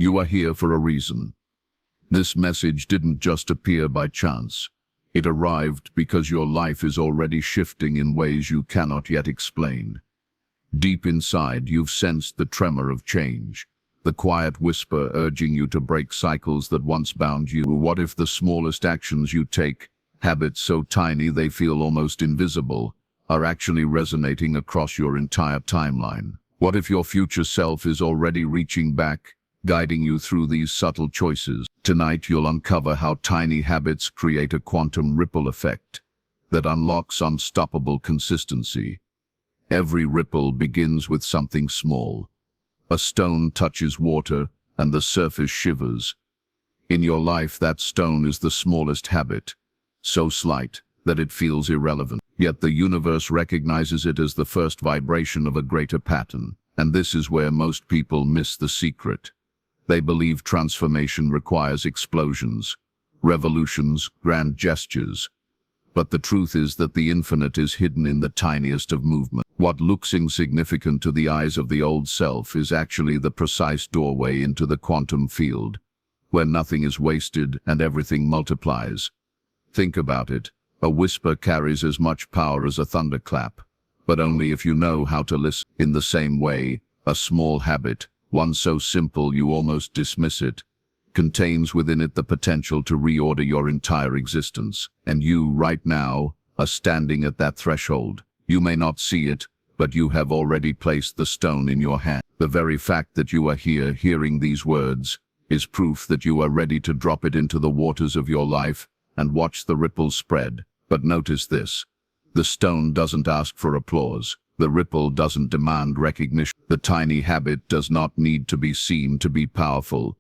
You are here for a reason. This message didn't just appear by chance. It arrived because your life is already shifting in ways you cannot yet explain. Deep inside, you've sensed the tremor of change, the quiet whisper urging you to break cycles that once bound you. What if the smallest actions you take, habits so tiny they feel almost invisible, are actually resonating across your entire timeline? What if your future self is already reaching back, guiding you through these subtle choices? Tonight you'll uncover how tiny habits create a quantum ripple effect that unlocks unstoppable consistency. Every ripple begins with something small. A stone touches water and the surface shivers. In your life, that stone is the smallest habit, so slight that it feels irrelevant. Yet the universe recognizes it as the first vibration of a greater pattern. And this is where most people miss the secret. They believe transformation requires explosions, revolutions, grand gestures. But the truth is that the infinite is hidden in the tiniest of movements. What looks insignificant to the eyes of the old self is actually the precise doorway into the quantum field, where nothing is wasted and everything multiplies. Think about it. A whisper carries as much power as a thunderclap, but only if you know how to listen. In the same way, a small habit, one so simple you almost dismiss it, contains within it the potential to reorder your entire existence. And you, right now, are standing at that threshold. You may not see it, but you have already placed the stone in your hand. The very fact that you are here hearing these words is proof that you are ready to drop it into the waters of your life and watch the ripples spread. But notice this. The stone doesn't ask for applause. The ripple doesn't demand recognition. The tiny habit does not need to be seen to be powerful.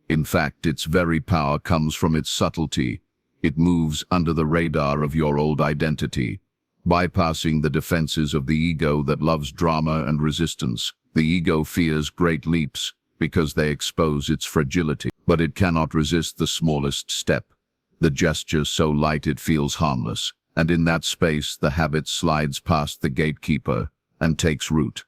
In fact, its very power comes from its subtlety. It moves under the radar of your old identity, bypassing the defenses of the ego that loves drama and resistance. The ego fears great leaps because they expose its fragility, but it cannot resist the smallest step, the gesture so light it feels harmless. And in that space, the habit slides past the gatekeeper and takes root.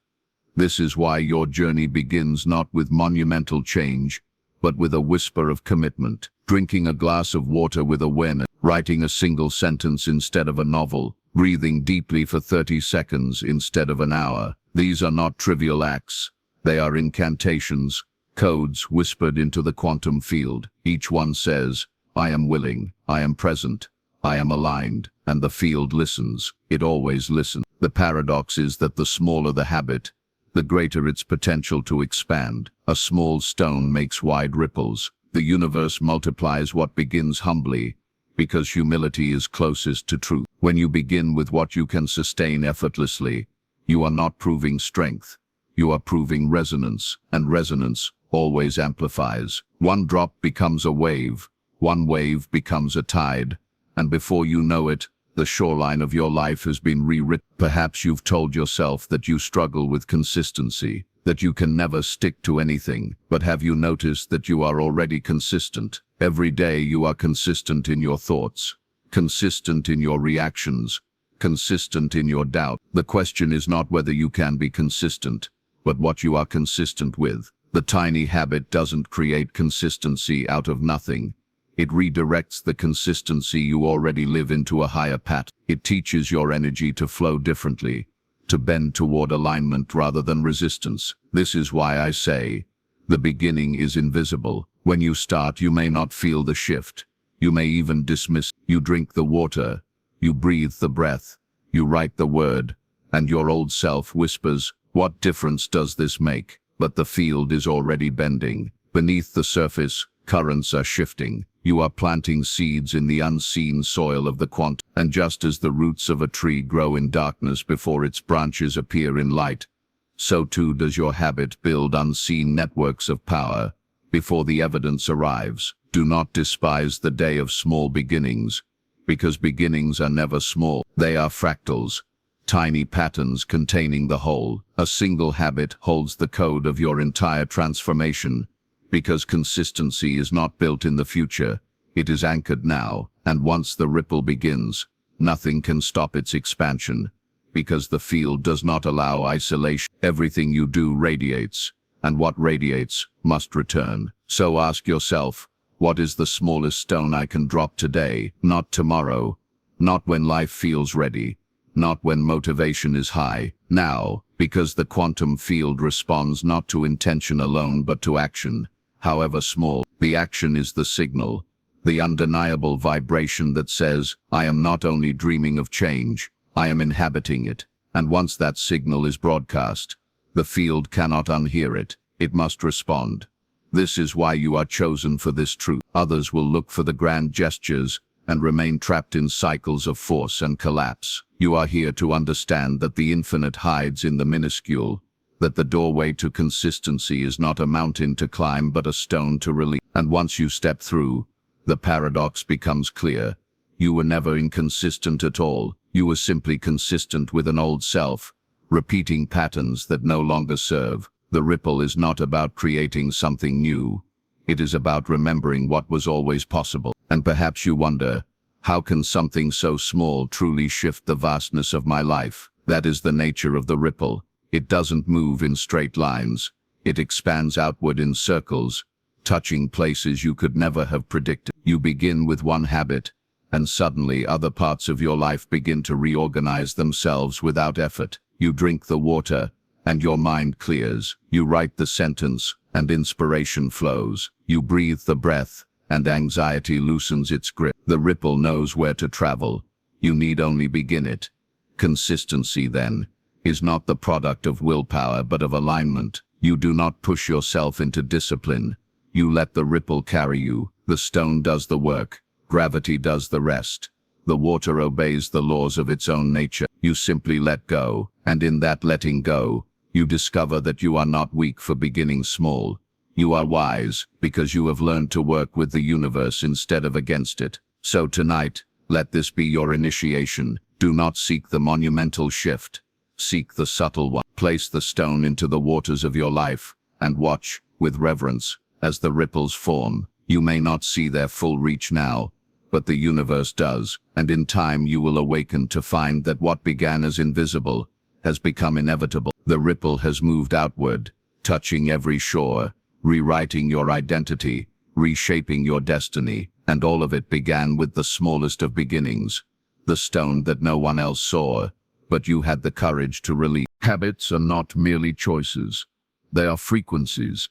This is why your journey begins not with monumental change, but with a whisper of commitment. Drinking a glass of water with awareness, writing a single sentence instead of a novel, breathing deeply for 30 seconds instead of an hour. These are not trivial acts. They are incantations, codes whispered into the quantum field. Each one says, I am willing, I am present, I am aligned, and the field listens. It always listens. The paradox is that the smaller the habit, the greater its potential to expand. A small stone makes wide ripples. The universe multiplies what begins humbly, because humility is closest to truth. When you begin with what you can sustain effortlessly, you are not proving strength. You are proving resonance, and resonance always amplifies. One drop becomes a wave, one wave becomes a tide, and before you know it, the shoreline of your life has been rewritten. Perhaps you've told yourself that you struggle with consistency, that you can never stick to anything. But have you noticed that you are already consistent? Every day you are consistent in your thoughts, consistent in your reactions, consistent in your doubt. The question is not whether you can be consistent, but what you are consistent with. The tiny habit doesn't create consistency out of nothing. It redirects the consistency you already live into a higher pattern. It teaches your energy to flow differently, to bend toward alignment rather than resistance. This is why I say, the beginning is invisible. When you start, you may not feel the shift. You may even dismiss. You drink the water, you breathe the breath, you write the word, and your old self whispers, what difference does this make? But the field is already bending. Beneath the surface, currents are shifting. You are planting seeds in the unseen soil of the quantum. And just as the roots of a tree grow in darkness before its branches appear in light, so too does your habit build unseen networks of power before the evidence arrives. Do not despise the day of small beginnings, because beginnings are never small. They are fractals, tiny patterns containing the whole. A single habit holds the code of your entire transformation, because consistency is not built in the future, it is anchored now. And once the ripple begins, nothing can stop its expansion, because the field does not allow isolation. Everything you do radiates, and what radiates must return. So ask yourself, what is the smallest stone I can drop today, not tomorrow, not when life feels ready, not when motivation is high, now, because the quantum field responds not to intention alone but to action, however small. The action is the signal, the undeniable vibration that says, I am not only dreaming of change, I am inhabiting it. And once that signal is broadcast, the field cannot unhear it. It must respond. This is why you are chosen for this truth. Others will look for the grand gestures and remain trapped in cycles of force and collapse. You are here to understand that the infinite hides in the minuscule, that the doorway to consistency is not a mountain to climb but a stone to release. And once you step through, the paradox becomes clear. You were never inconsistent at all. You were simply consistent with an old self, repeating patterns that no longer serve. The ripple is not about creating something new. It is about remembering what was always possible. And perhaps you wonder, how can something so small truly shift the vastness of my life? That is the nature of the ripple. It doesn't move in straight lines. It expands outward in circles, touching places you could never have predicted. You begin with one habit, and suddenly other parts of your life begin to reorganize themselves without effort. You drink the water, and your mind clears. You write the sentence, and inspiration flows. You breathe the breath, and anxiety loosens its grip. The ripple knows where to travel. You need only begin it. Consistency, then, is not the product of willpower but of alignment. You do not push yourself into discipline. You let the ripple carry you. The stone does the work. Gravity does the rest. The water obeys the laws of its own nature. You simply let go, and in that letting go, you discover that you are not weak for beginning small. You are wise because you have learned to work with the universe instead of against it. So tonight, let this be your initiation. Do not seek the monumental shift. Seek the subtle one. Place the stone into the waters of your life, and watch, with reverence, as the ripples form. You may not see their full reach now, but the universe does, and in time you will awaken to find that what began as invisible has become inevitable. The ripple has moved outward, touching every shore, rewriting your identity, reshaping your destiny, and all of it began with the smallest of beginnings, the stone that no one else saw, but you had the courage to release. Habits are not merely choices. They are frequencies,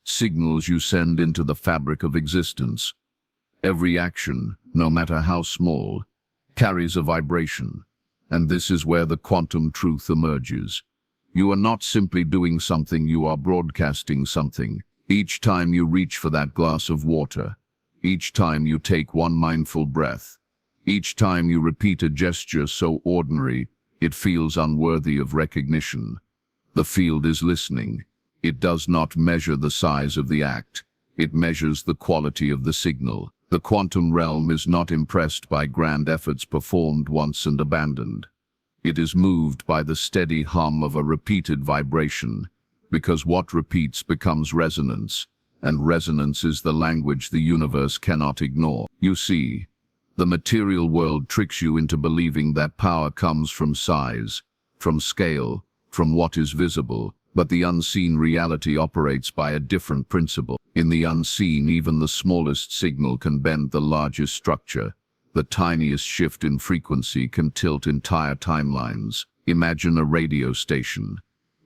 signals you send into the fabric of existence. Every action, no matter how small, carries a vibration, and this is where the quantum truth emerges. You are not simply doing something, you are broadcasting something. Each time you reach for that glass of water, each time you take one mindful breath, each time you repeat a gesture so ordinary it feels unworthy of recognition, the field is listening. It does not measure the size of the act, it measures the quality of the signal. The quantum realm is not impressed by grand efforts performed once and abandoned. It is moved by the steady hum of a repeated vibration, because what repeats becomes resonance, and resonance is the language the universe cannot ignore. You see, the material world tricks you into believing that power comes from size, from scale, from what is visible, but the unseen reality operates by a different principle. In the unseen, even the smallest signal can bend the largest structure. The tiniest shift in frequency can tilt entire timelines. Imagine a radio station.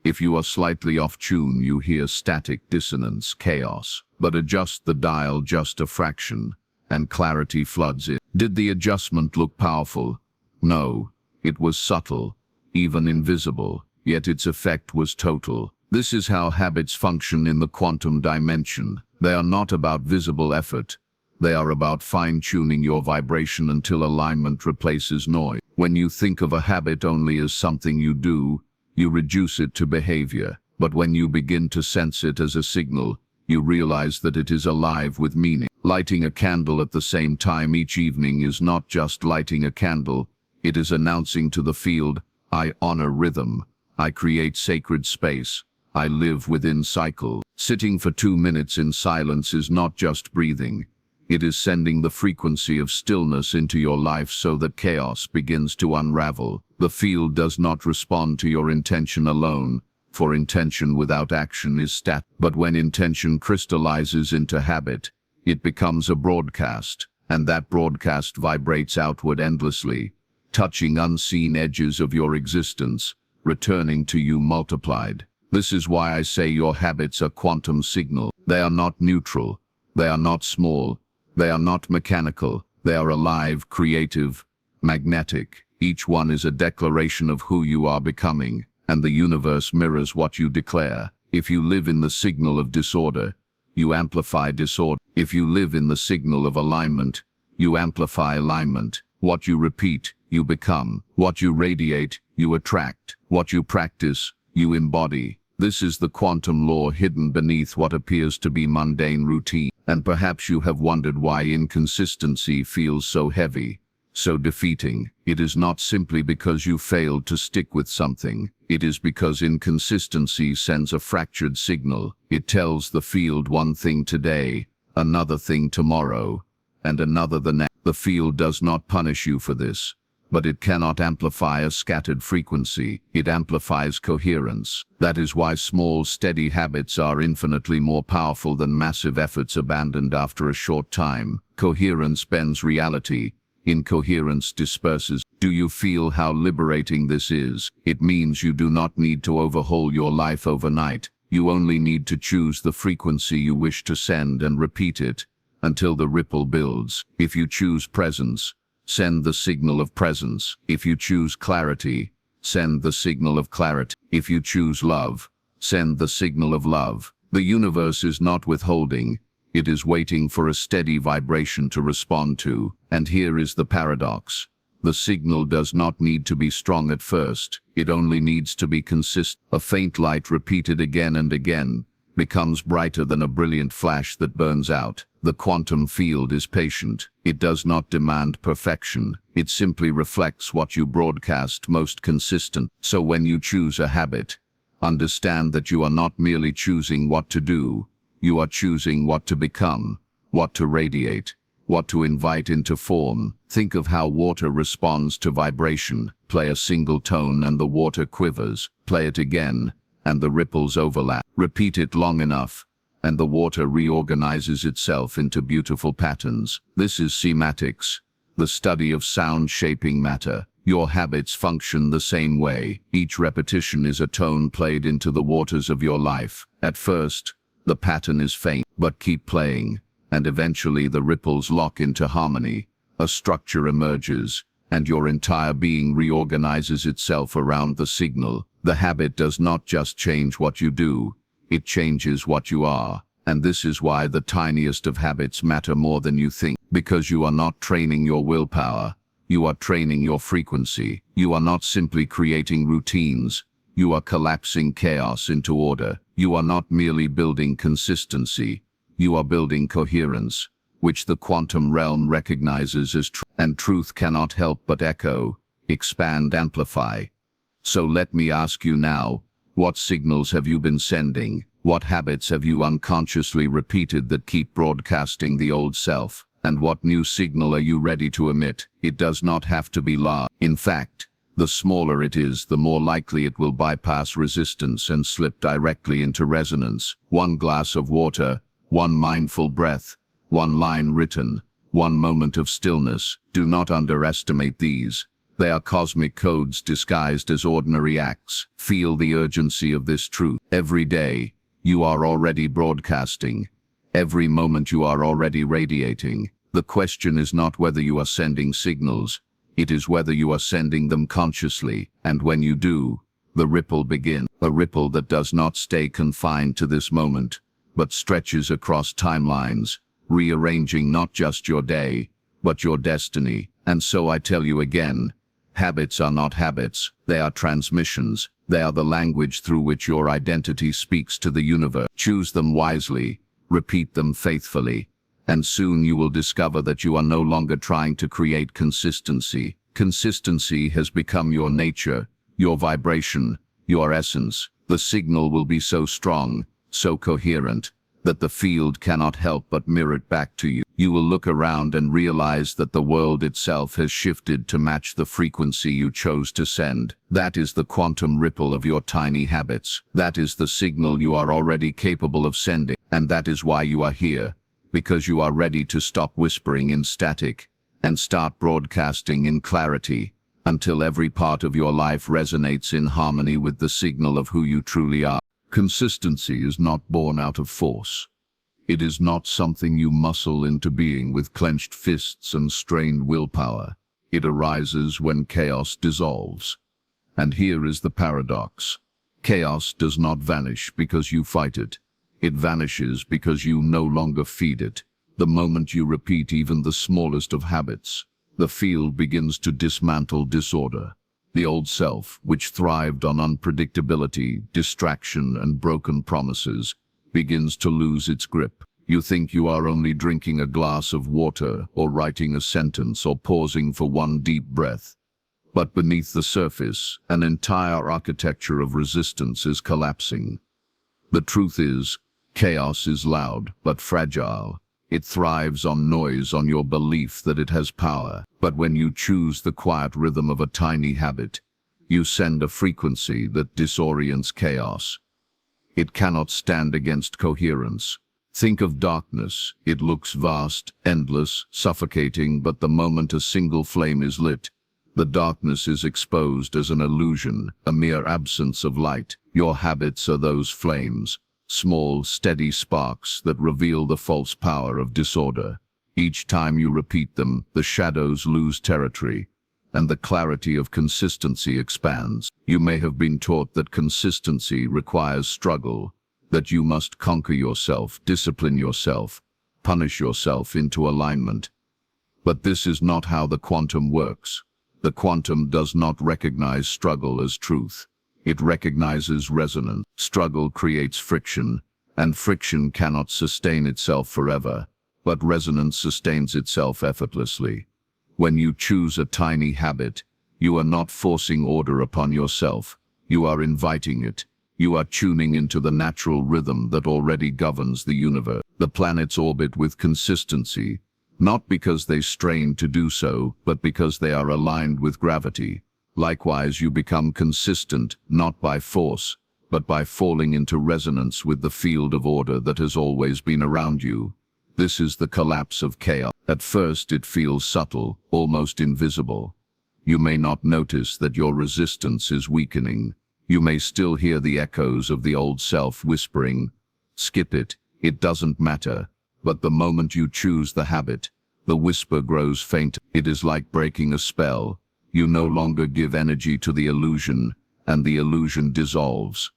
If you are slightly off tune, you hear static dissonance, chaos. But adjust the dial just a fraction, and clarity floods in. Did the adjustment look powerful? No, it was subtle, even invisible, yet its effect was total. This is how habits function in the quantum dimension. They are not about visible effort. They are about fine-tuning your vibration until alignment replaces noise. When you think of a habit only as something you do, you reduce it to behavior. But when you begin to sense it as a signal, you realize that it is alive with meaning. Lighting a candle at the same time each evening is not just lighting a candle. It is announcing to the field, I honor rhythm. I create sacred space. I live within cycle. Sitting for 2 minutes in silence is not just breathing. It is sending the frequency of stillness into your life so that chaos begins to unravel. The field does not respond to your intention alone. for intention without action is static. But when intention crystallizes into habit, it becomes a broadcast, and that broadcast vibrates outward endlessly, touching unseen edges of your existence, returning to you multiplied. This is why I say your habits are quantum signal. They are not neutral. They are not small. They are not mechanical. They are alive, creative, magnetic. Each one is a declaration of who you are becoming, and the universe mirrors what you declare. If you live in the signal of disorder, you amplify disorder. If you live in the signal of alignment, you amplify alignment. What you repeat, you become. What you radiate, you attract. What you practice, you embody. This is the quantum law hidden beneath what appears to be mundane routine. And perhaps you have wondered why inconsistency feels so heavy, so defeating. It is not simply because you failed to stick with something. It is because inconsistency sends a fractured signal. It tells the field one thing today, another thing tomorrow, and another the next. The field does not punish you for this, but it cannot amplify a scattered frequency. It amplifies coherence. That is why small, steady habits are infinitely more powerful than massive efforts abandoned after a short time. Coherence bends reality. Incoherence disperses. Do you feel how liberating this is? It means you do not need to overhaul your life overnight. You only need to choose the frequency you wish to send and repeat it until the ripple builds. If you choose presence, send the signal of presence. If you choose clarity, send the signal of clarity. If you choose love, send the signal of love. The universe is not withholding. It is waiting for a steady vibration to respond to. And here is the paradox. The signal does not need to be strong at first. It only needs to be consistent. A faint light repeated again and again becomes brighter than a brilliant flash that burns out. The quantum field is patient. It does not demand perfection. It simply reflects what you broadcast most consistent. So when you choose a habit, understand that you are not merely choosing what to do. You are choosing what to become, what to radiate, what to invite into form. Think of how water responds to vibration. Play a single tone and the water quivers. Play it again, and the ripples overlap. Repeat it long enough, and the water reorganizes itself into beautiful patterns. This is sematics, the study of sound shaping matter. Your habits function the same way. Each repetition is a tone played into the waters of your life. At first, the pattern is faint, but keep playing, and eventually the ripples lock into harmony. A structure emerges, and your entire being reorganizes itself around the signal. The habit does not just change what you do, it changes what you are. And this is why the tiniest of habits matter more than you think. Because you are not training your willpower, you are training your frequency. You are not simply creating routines, you are collapsing chaos into order. You are not merely building consistency, you are building coherence, which the quantum realm recognizes as truth. And truth cannot help but echo, expand, amplify. So let me ask you now, what signals have you been sending? What habits have you unconsciously repeated that keep broadcasting the old self? And what new signal are you ready to emit? It does not have to be large. In fact, the smaller it is, the more likely it will bypass resistance and slip directly into resonance. One glass of water, one mindful breath, one line written, one moment of stillness. Do not underestimate these. They are cosmic codes disguised as ordinary acts. Feel the urgency of this truth. Every day, you are already broadcasting. Every moment you are already radiating. The question is not whether you are sending signals. It is whether you are sending them consciously. And when you do, the ripple begins. A ripple that does not stay confined to this moment, but stretches across timelines, rearranging not just your day, but your destiny. And so I tell you again, habits are not habits, they are transmissions. They are the language through which your identity speaks to the universe. Choose them wisely, repeat them faithfully, and soon you will discover that you are no longer trying to create consistency. Consistency has become your nature, your vibration, your essence. The signal will be so strong, so coherent, that the field cannot help but mirror it back to you. You will look around and realize that the world itself has shifted to match the frequency you chose to send. That is the quantum ripple of your tiny habits. That is the signal you are already capable of sending. And that is why you are here, because you are ready to stop whispering in static and start broadcasting in clarity, until every part of your life resonates in harmony with the signal of who you truly are. Consistency is not born out of force. It is not something you muscle into being with clenched fists and strained willpower. It arises when chaos dissolves. And here is the paradox. Chaos does not vanish because you fight it. It vanishes because you no longer feed it. The moment you repeat even the smallest of habits, the field begins to dismantle disorder. The old self, which thrived on unpredictability, distraction, and broken promises, begins to lose its grip. You think you are only drinking a glass of water, or writing a sentence, or pausing for one deep breath. But beneath the surface, an entire architecture of resistance is collapsing. The truth is, chaos is loud but fragile. It thrives on noise, on your belief that it has power. But when you choose the quiet rhythm of a tiny habit, you send a frequency that disorients chaos. It cannot stand against coherence. Think of darkness. It looks vast, endless, suffocating, but the moment a single flame is lit, the darkness is exposed as an illusion, a mere absence of light. Your habits are those flames. Small, steady sparks that reveal the false power of disorder. Each time you repeat them, the shadows lose territory, and the clarity of consistency expands. You may have been taught that consistency requires struggle, that you must conquer yourself, discipline yourself, punish yourself into alignment. But this is not how the quantum works. The quantum does not recognize struggle as truth. It recognizes resonance. Struggle creates friction, and friction cannot sustain itself forever, but resonance sustains itself effortlessly. When you choose a tiny habit, you are not forcing order upon yourself. You are inviting it. You are tuning into the natural rhythm that already governs the universe. The planets orbit with consistency, not because they strain to do so, but because they are aligned with gravity. Likewise, you become consistent, not by force, but by falling into resonance with the field of order that has always been around you. This is the collapse of chaos. At first, it feels subtle, almost invisible. You may not notice that your resistance is weakening. You may still hear the echoes of the old self whispering, "Skip it, it doesn't matter." But the moment you choose the habit, the whisper grows fainter. It is like breaking a spell. You no longer give energy to the illusion, and the illusion dissolves.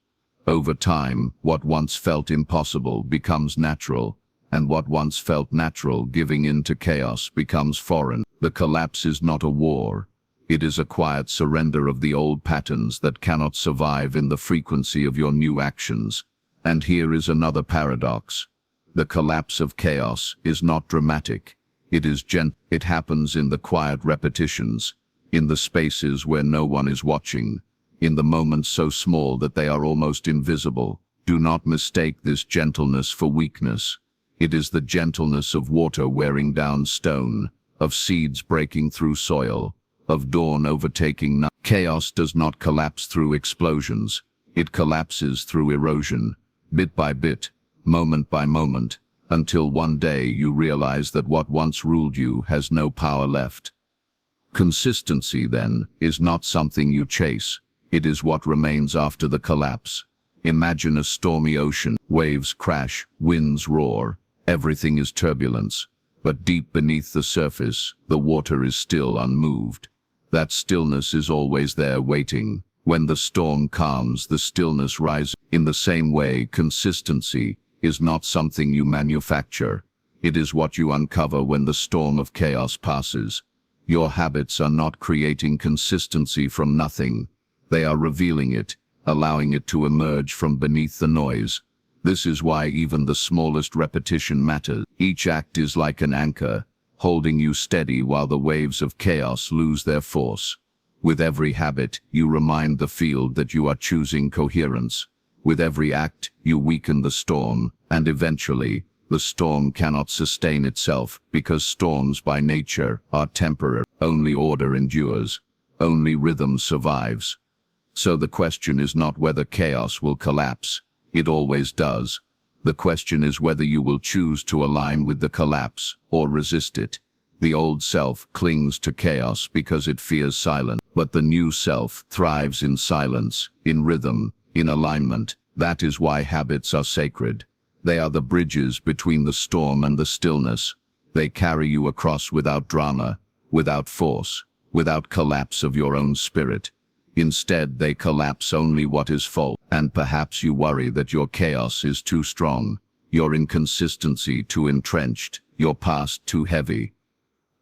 Over time, what once felt impossible becomes natural, and what once felt natural, giving in to chaos, becomes foreign. The collapse is not a war. It is a quiet surrender of the old patterns that cannot survive in the frequency of your new actions. And here is another paradox. The collapse of chaos is not dramatic. It is gentle. It happens in the quiet repetitions, in the spaces where no one is watching, in the moments so small that they are almost invisible. Do not mistake this gentleness for weakness. It is the gentleness of water wearing down stone, of seeds breaking through soil, of dawn overtaking night. Chaos does not collapse through explosions. It collapses through erosion, bit by bit, moment by moment, until one day you realize that what once ruled you has no power left. Consistency, then, is not something you chase. It is what remains after the collapse. Imagine a stormy ocean. Waves crash, winds roar, everything is turbulence. But deep beneath the surface, the water is still unmoved. That stillness is always there waiting. When the storm calms, the stillness rises. In the same way, consistency is not something you manufacture. It is what you uncover when the storm of chaos passes. Your habits are not creating consistency from nothing. They are revealing it, allowing it to emerge from beneath the noise. This is why even the smallest repetition matters. Each act is like an anchor, holding you steady while the waves of chaos lose their force. With every habit, you remind the field that you are choosing coherence. With every act, you weaken the storm, and eventually, the storm cannot sustain itself, because storms by nature are temporary. Only order endures. Only rhythm survives. So the question is not whether chaos will collapse. It always does. The question is whether you will choose to align with the collapse or resist it. The old self clings to chaos because it fears silence, but the new self thrives in silence, in rhythm, in alignment. That is why habits are sacred. They are the bridges between the storm and the stillness. They carry you across without drama, without force, without collapse of your own spirit. Instead, they collapse only what is false. And perhaps you worry that your chaos is too strong, your inconsistency too entrenched, your past too heavy.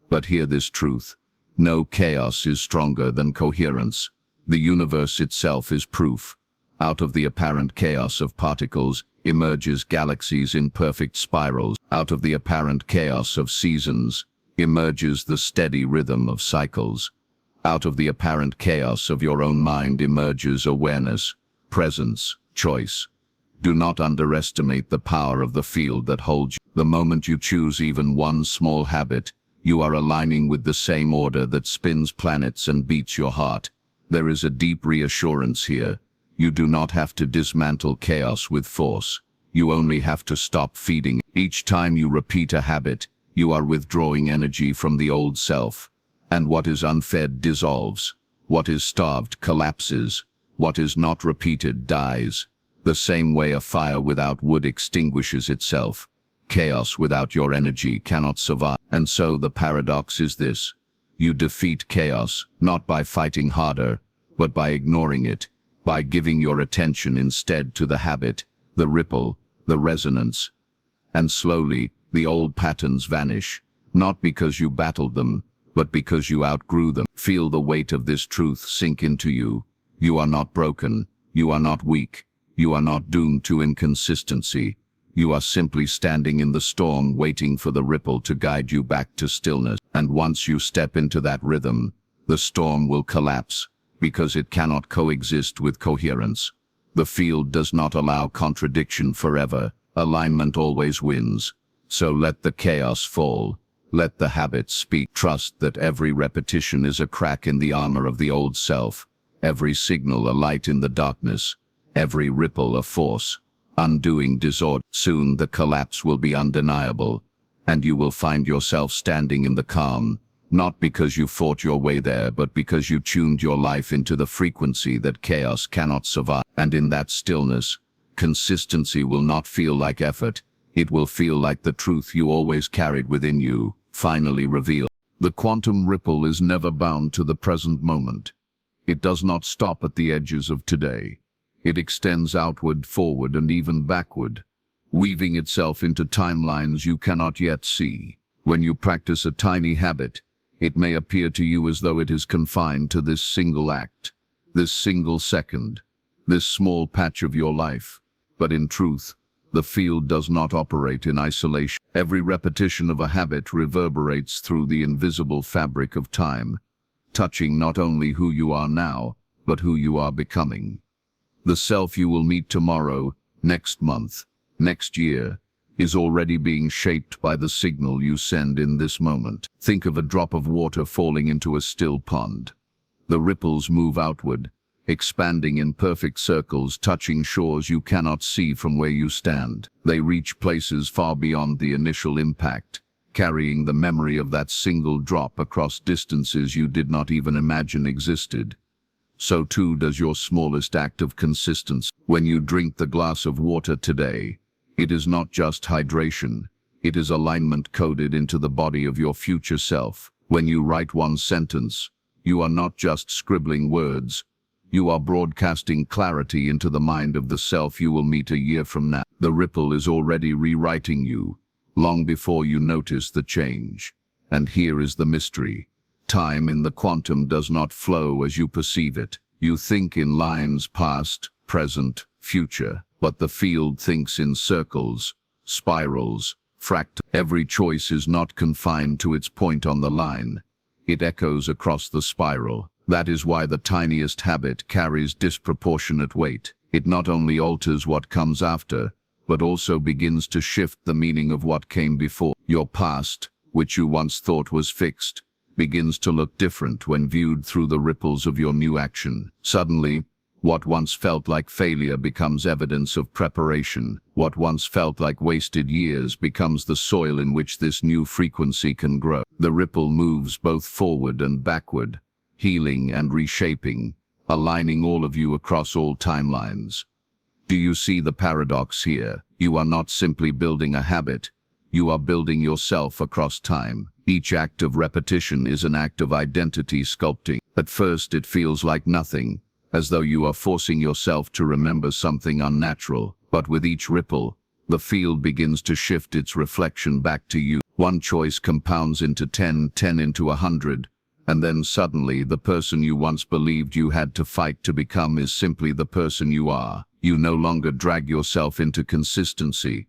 But hear this truth. No chaos is stronger than coherence. The universe itself is proof. Out of the apparent chaos of particles emerges galaxies in perfect spirals. Out of the apparent chaos of seasons emerges the steady rhythm of cycles. Out of the apparent chaos of your own mind emerges awareness, presence, choice. Do not underestimate the power of the field that holds you. The moment you choose even one small habit, you are aligning with the same order that spins planets and beats your heart. There is a deep reassurance here. You do not have to dismantle chaos with force. You only have to stop feeding. Each time you repeat a habit, you are withdrawing energy from the old self. And what is unfed dissolves. What is starved collapses. What is not repeated dies. The same way a fire without wood extinguishes itself. Chaos without your energy cannot survive. And so the paradox is this. You defeat chaos, not by fighting harder, but by ignoring it, by giving your attention instead to the habit, the ripple, the resonance. And slowly, the old patterns vanish, not because you battled them, but because you outgrew them. Feel the weight of this truth sink into you. You are not broken. You are not weak. You are not doomed to inconsistency. You are simply standing in the storm waiting for the ripple to guide you back to stillness. And once you step into that rhythm, the storm will collapse, because it cannot coexist with coherence. The field does not allow contradiction forever. Alignment always wins. So let the chaos fall. Let the habits speak. Trust that every repetition is a crack in the armor of the old self, every signal a light in the darkness, every ripple a force, undoing disorder. Soon the collapse will be undeniable, and you will find yourself standing in the calm, not because you fought your way there, but because you tuned your life into the frequency that chaos cannot survive. And in that stillness, consistency will not feel like effort. It will feel like the truth you always carried within you, finally revealed. The quantum ripple is never bound to the present moment. It does not stop at the edges of today. It extends outward, forward, and even backward, weaving itself into timelines you cannot yet see. When you practice a tiny habit, it may appear to you as though it is confined to this single act, this single second, this small patch of your life. But in truth, the field does not operate in isolation. Every repetition of a habit reverberates through the invisible fabric of time, touching not only who you are now, but who you are becoming. The self you will meet tomorrow, next month, next year, is already being shaped by the signal you send in this moment. Think of a drop of water falling into a still pond. The ripples move outward, expanding in perfect circles, touching shores you cannot see from where you stand. They reach places far beyond the initial impact, carrying the memory of that single drop across distances you did not even imagine existed. So too does your smallest act of consistency. When you drink the glass of water today, it is not just hydration, it is alignment coded into the body of your future self. When you write one sentence, you are not just scribbling words, you are broadcasting clarity into the mind of the self you will meet a year from now. The ripple is already rewriting you, long before you notice the change. And here is the mystery. Time in the quantum does not flow as you perceive it. You think in lines past, present, future, but the field thinks in circles, spirals, fractals. Every choice is not confined to its point on the line. It echoes across the spiral. That is why the tiniest habit carries disproportionate weight. It not only alters what comes after, but also begins to shift the meaning of what came before. Your past, which you once thought was fixed, begins to look different when viewed through the ripples of your new action. Suddenly, what once felt like failure becomes evidence of preparation. What once felt like wasted years becomes the soil in which this new frequency can grow. The ripple moves both forward and backward, healing and reshaping, aligning all of you across all timelines. Do you see the paradox here? You are not simply building a habit, you are building yourself across time. Each act of repetition is an act of identity sculpting. At first it feels like nothing, as though you are forcing yourself to remember something unnatural, but with each ripple, the field begins to shift its reflection back to you. One choice compounds into 10, 10 into 100, and then suddenly the person you once believed you had to fight to become is simply the person you are. You no longer drag yourself into consistency.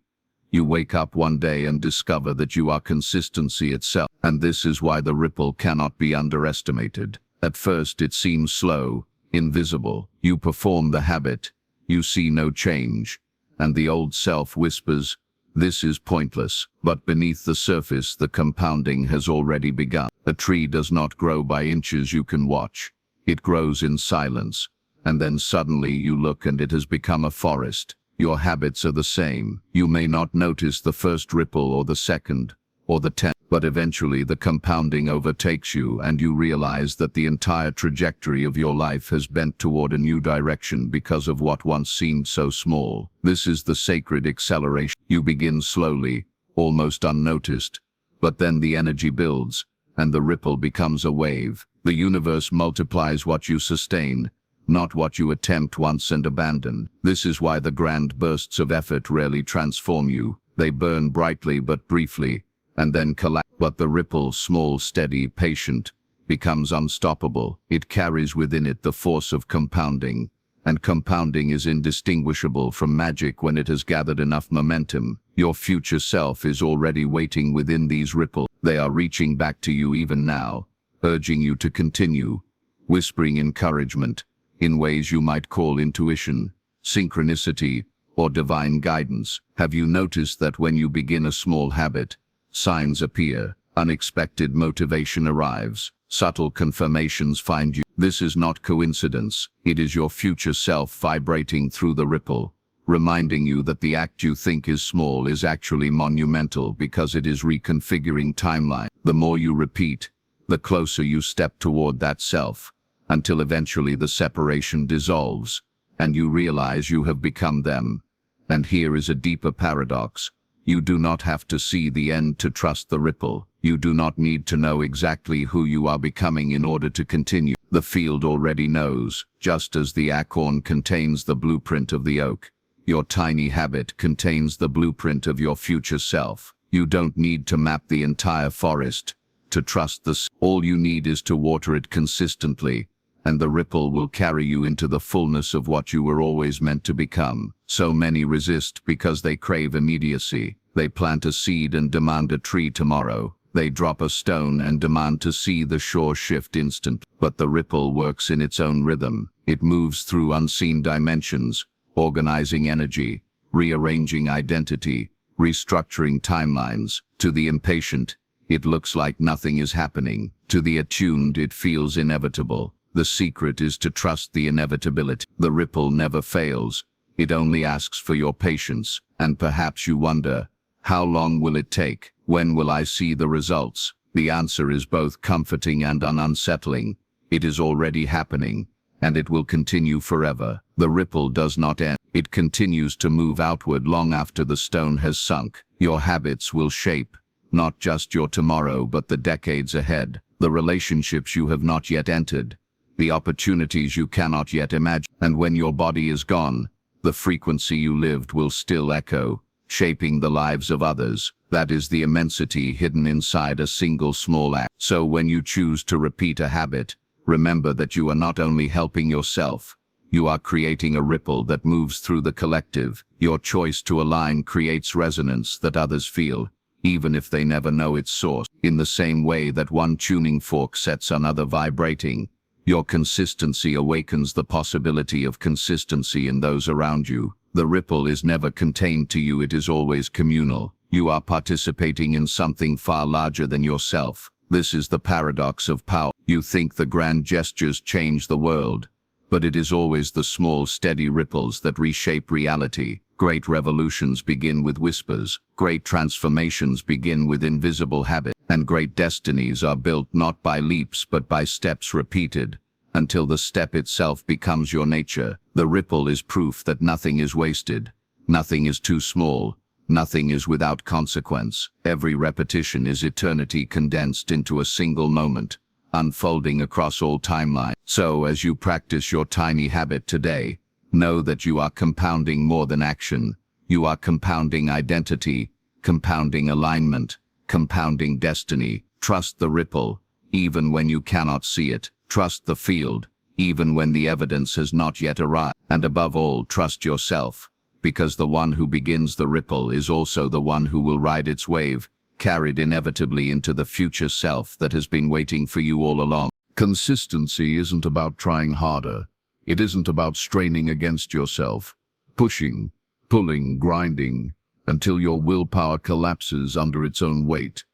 You wake up one day and discover that you are consistency itself. And this is why the ripple cannot be underestimated. At first it seems slow, invisible. You perform the habit, you see no change, and the old self whispers, "This is pointless." But beneath the surface, the compounding has already begun. A tree does not grow by inches you can watch. It grows in silence, and then suddenly you look and it has become a forest. Your habits are the same. You may not notice the first ripple or the second, or the 10th, but eventually the compounding overtakes you and you realize that the entire trajectory of your life has bent toward a new direction because of what once seemed so small. This is the sacred acceleration. You begin slowly, almost unnoticed, but then the energy builds, and the ripple becomes a wave. The universe multiplies what you sustain, not what you attempt once and abandon. This is why the grand bursts of effort rarely transform you. They burn brightly but briefly, and then collapse. But the ripple, small, steady, patient, becomes unstoppable. It carries within it the force of compounding, and compounding is indistinguishable from magic when it has gathered enough momentum. Your future self is already waiting within these ripples. They are reaching back to you even now, urging you to continue, whispering encouragement in ways you might call intuition, synchronicity, or divine guidance. Have you noticed that when you begin a small habit, signs appear, unexpected motivation arrives, subtle confirmations find you? This is not coincidence. It is your future self vibrating through the ripple, reminding you that the act you think is small is actually monumental because it is reconfiguring timeline. The more you repeat, the closer you step toward that self, until eventually the separation dissolves, and you realize you have become them. And here is a deeper paradox. You do not have to see the end to trust the ripple. You do not need to know exactly who you are becoming in order to continue. The field already knows, just as the acorn contains the blueprint of the oak. Your tiny habit contains the blueprint of your future self. You don't need to map the entire forest to trust this. All you need is to water it consistently, and the ripple will carry you into the fullness of what you were always meant to become. So many resist because they crave immediacy. They plant a seed and demand a tree tomorrow. They drop a stone and demand to see the shore shift instantly. But the ripple works in its own rhythm. It moves through unseen dimensions, organizing energy, rearranging identity, restructuring timelines. To the impatient, it looks like nothing is happening. To the attuned, it feels inevitable. The secret is to trust the inevitability. The ripple never fails. It only asks for your patience. And perhaps you wonder, how long will it take? When will I see the results? The answer is both comforting and unsettling. It is already happening, and it will continue forever. The ripple does not end. It continues to move outward long after the stone has sunk. Your habits will shape, not just your tomorrow, but the decades ahead. The relationships you have not yet entered, the opportunities you cannot yet imagine. And when your body is gone, the frequency you lived will still echo, shaping the lives of others. That is the immensity hidden inside a single small act. So when you choose to repeat a habit, remember that you are not only helping yourself, you are creating a ripple that moves through the collective. Your choice to align creates resonance that others feel, even if they never know its source. In the same way that one tuning fork sets another vibrating, Your consistency awakens the possibility of consistency in those around you. The ripple is never contained to you, it is always communal. You are participating in something far larger than yourself. This is the paradox of power. You think the grand gestures change the world, but it is always the small, steady ripples that reshape reality. Great revolutions begin with whispers. Great transformations begin with invisible habits. And great destinies are built not by leaps but by steps repeated, until the step itself becomes your nature. The ripple is proof that nothing is wasted. Nothing is too small. Nothing is without consequence. Every repetition is eternity condensed into a single moment, unfolding across all timelines. So, as you practice your tiny habit today, know that you are compounding more than action. You are compounding identity, compounding alignment, compounding destiny. Trust the ripple, even when you cannot see it. Trust the field, even when the evidence has not yet arrived. And above all, trust yourself, because the one who begins the ripple is also the one who will ride its wave, carried inevitably into the future self that has been waiting for you all along. Consistency isn't about trying harder. It isn't about straining against yourself, pushing, pulling, grinding, until your willpower collapses under its own weight.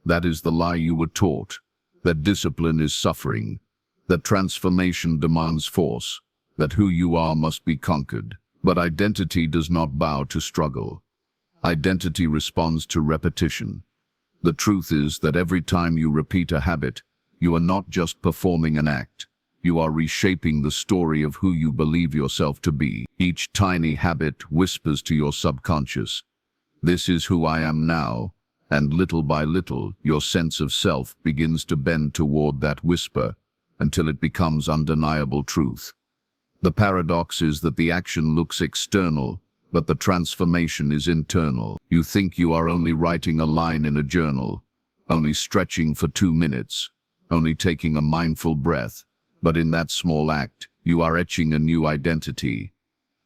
That is the lie you were taught, that discipline is suffering, that transformation demands force, that who you are must be conquered. But identity does not bow to struggle. Identity responds to repetition. The truth is that every time you repeat a habit, you are not just performing an act. You are reshaping the story of who you believe yourself to be. Each tiny habit whispers to your subconscious, "This is who I am now," and little by little, your sense of self begins to bend toward that whisper until it becomes undeniable truth. The paradox is that the action looks external, but the transformation is internal. You think you are only writing a line in a journal, only stretching for 2 minutes, only taking a mindful breath, but in that small act, you are etching a new identity.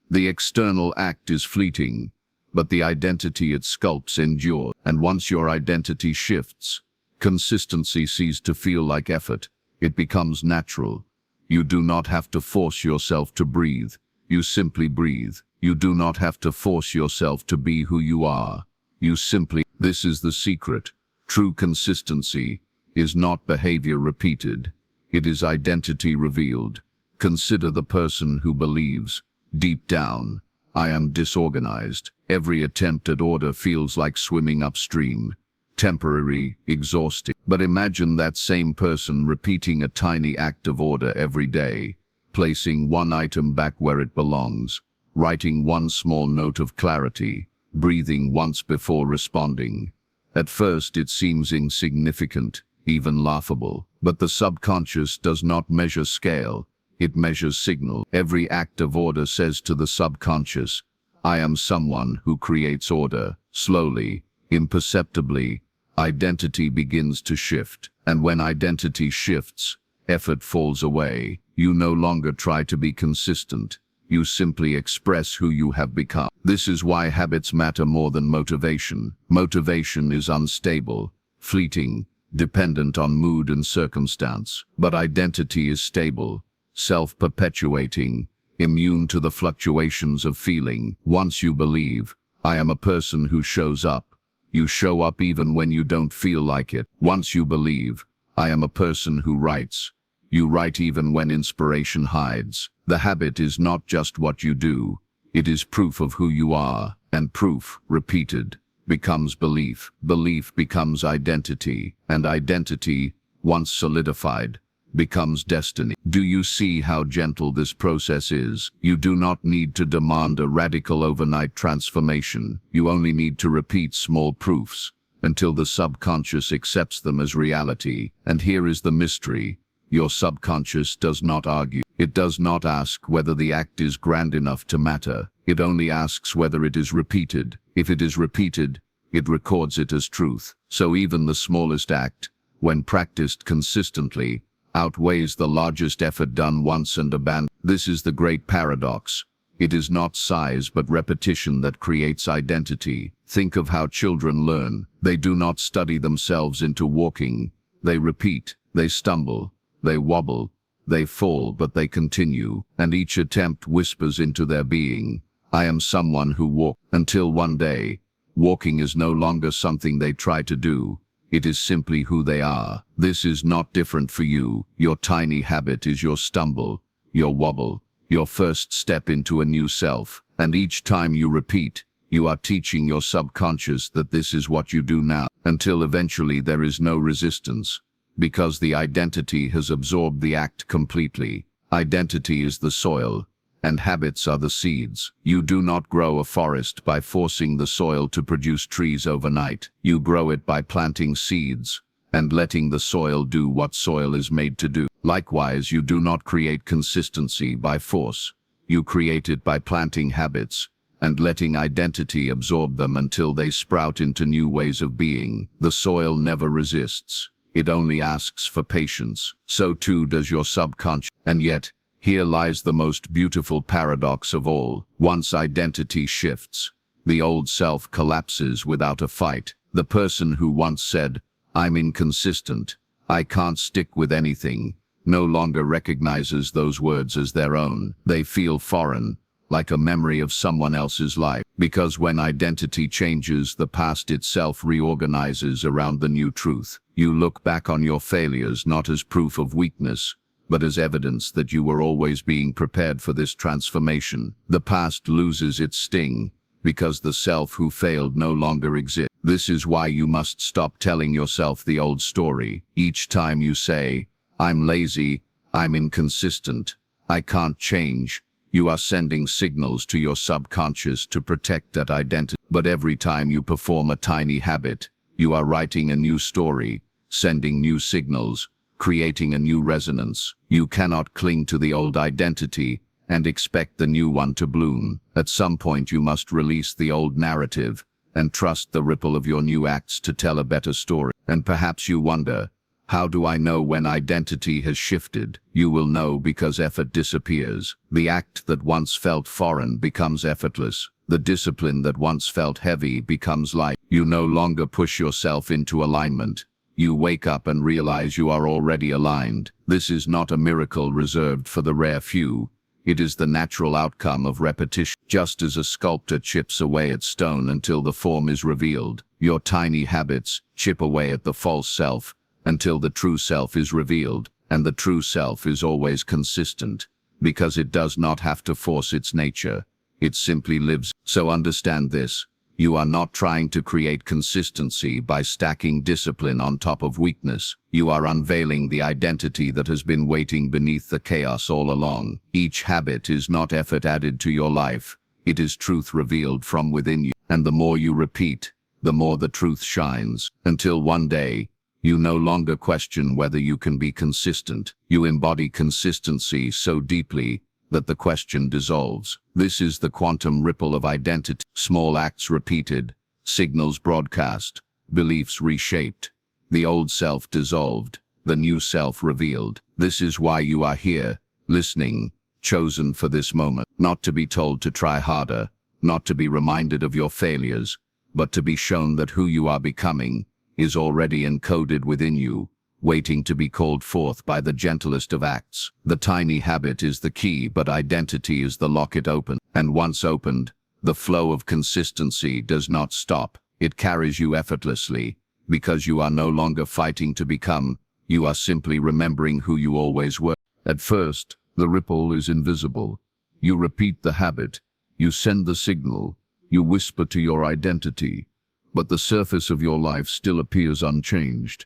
The external act is fleeting, but the identity it sculpts endures. And once your identity shifts, consistency ceases to feel like effort. It becomes natural. You do not have to force yourself to breathe. You simply breathe. You do not have to force yourself to be who you are. You simply. This is the secret. True consistency is not behavior repeated. It is identity revealed. Consider the person who believes, deep down, "I am disorganized." Every attempt at order feels like swimming upstream. Temporary, exhausting. But imagine that same person repeating a tiny act of order every day, placing one item back where it belongs, writing one small note of clarity, breathing once before responding. At first it seems insignificant, even laughable, but the subconscious does not measure scale, it measures signal. Every act of order says to the subconscious, "I am someone who creates order." Slowly, imperceptibly, identity begins to shift. And when identity shifts, effort falls away. You no longer try to be consistent. You simply express who you have become. This is why habits matter more than motivation. Motivation is unstable, fleeting, dependent on mood and circumstance. But identity is stable, self-perpetuating, immune to the fluctuations of feeling. Once you believe, "I am a person who shows up," you show up even when you don't feel like it. Once you believe, "I am a person who writes," you write even when inspiration hides. The habit is not just what you do, it is proof of who you are, and proof, repeated, becomes belief. Belief becomes identity, and identity, once solidified, becomes destiny. Do you see how gentle this process is? You do not need to demand a radical overnight transformation. You only need to repeat small proofs until the subconscious accepts them as reality. And here is the mystery. Your subconscious does not argue. It does not ask whether the act is grand enough to matter. It only asks whether it is repeated. If it is repeated, it records it as truth. So even the smallest act, when practiced consistently, outweighs the largest effort done once and abandoned. This is the great paradox. It is not size but repetition that creates identity. Think of how children learn. They do not study themselves into walking. They repeat, they stumble, they wobble, They fall, but they continue, and each attempt whispers into their being, I am someone who walks, until one day, walking is no longer something they try to do. It is simply who they are. This is not different for you. Your tiny habit is your stumble, your wobble, your first step into a new self. And each time you repeat, you are teaching your subconscious that this is what you do now, until eventually there is no resistance, because the identity has absorbed the act completely. Identity is the soil, and habits are the seeds. You do not grow a forest by forcing the soil to produce trees overnight. You grow it by planting seeds and letting the soil do what soil is made to do. Likewise, you do not create consistency by force. You create it by planting habits and letting identity absorb them until they sprout into new ways of being. The soil never resists. It only asks for patience. So too does your subconscious. And yet, here lies the most beautiful paradox of all. Once identity shifts, the old self collapses without a fight. The person who once said, I'm inconsistent, I can't stick with anything, no longer recognizes those words as their own. They feel foreign, like a memory of someone else's life. Because when identity changes, the past itself reorganizes around the new truth. You look back on your failures not as proof of weakness, but as evidence that you were always being prepared for this transformation. The past loses its sting, because the self who failed no longer exists. This is why you must stop telling yourself the old story. Each time you say, I'm lazy, I'm inconsistent, I can't change, you are sending signals to your subconscious to protect that identity. But every time you perform a tiny habit, you are writing a new story, sending new signals, creating a new resonance. You cannot cling to the old identity and expect the new one to bloom. At some point you must release the old narrative and trust the ripple of your new acts to tell a better story. And perhaps you wonder, how do I know when identity has shifted? You will know because effort disappears. The act that once felt foreign becomes effortless. The discipline that once felt heavy becomes light. You no longer push yourself into alignment. You wake up and realize you are already aligned. This is not a miracle reserved for the rare few. It is the natural outcome of repetition. Just as a sculptor chips away at stone until the form is revealed, your tiny habits chip away at the false self until the true self is revealed. And the true self is always consistent, because it does not have to force its nature. It simply lives. So understand this. You are not trying to create consistency by stacking discipline on top of weakness. You are unveiling the identity that has been waiting beneath the chaos all along. Each habit is not effort added to your life. It is truth revealed from within you. And the more you repeat, the more the truth shines. Until one day, you no longer question whether you can be consistent. You embody consistency so deeply that the question dissolves. This is the quantum ripple of identity. Small acts repeated, signals broadcast, beliefs reshaped, the old self dissolved, the new self revealed. This is why you are here, listening, chosen for this moment, not to be told to try harder, not to be reminded of your failures, but to be shown that who you are becoming is already encoded within you, waiting to be called forth by the gentlest of acts. The tiny habit is the key, but identity is the lock it opens. And once opened, the flow of consistency does not stop. It carries you effortlessly, because you are no longer fighting to become, you are simply remembering who you always were. At first, the ripple is invisible. You repeat the habit, you send the signal, you whisper to your identity, but the surface of your life still appears unchanged.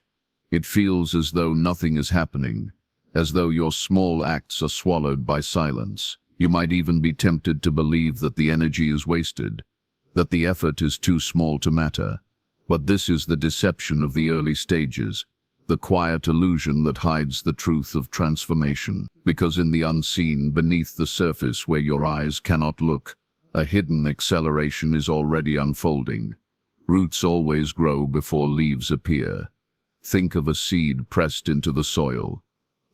It feels as though nothing is happening, as though your small acts are swallowed by silence. You might even be tempted to believe that the energy is wasted, that the effort is too small to matter. But this is the deception of the early stages, the quiet illusion that hides the truth of transformation. Because in the unseen, beneath the surface where your eyes cannot look, a hidden acceleration is already unfolding. Roots always grow before leaves appear. Think of a seed pressed into the soil.